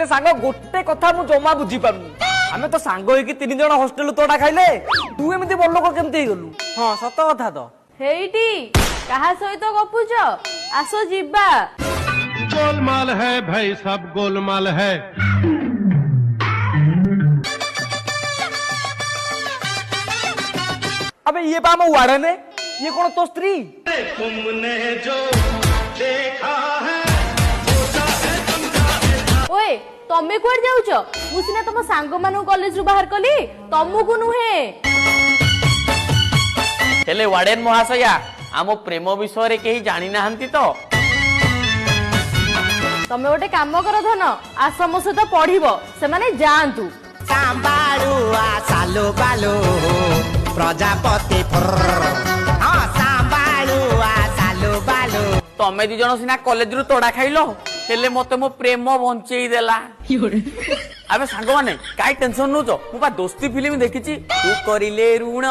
हेले सांग गोटे कथा मु जमा बुझी पारनु आमे तो सांग होई कि 3 जण हॉस्टल तोड़ा खाइले तू एमती बड़ लोक केमती हे गलु हां सत कथा तो हेइटी कहा सहित गपुच आसो जिबा गोलमाल है भाई सब गोलमाल है। अबे ये पा हम वाड़ने ये कौन तो स्त्री तुमने जो देखा है ओए तमे कुआर जाउछ मु सिना तम सांग मानु कॉलेज रु बाहर कली तमु नुहे हेले वार्डन महाशया आम प्रेम विषय रे केही जानि नाहंती तो तमे गोटे काम कर धन आस मो सहित पढ़िब से माने जानतु सांबाळुआ सालो बालो प्रजापति सांबाळुआ सालो बालो तमे दी जण सिना कॉलेज रु तोड़ा खाइलो हेले मते मो प्रेम बंचेई देला अबे सांग माने काई टेंशन नु मु बा दोस्ती फिल्म देखिची तू करिले ऋण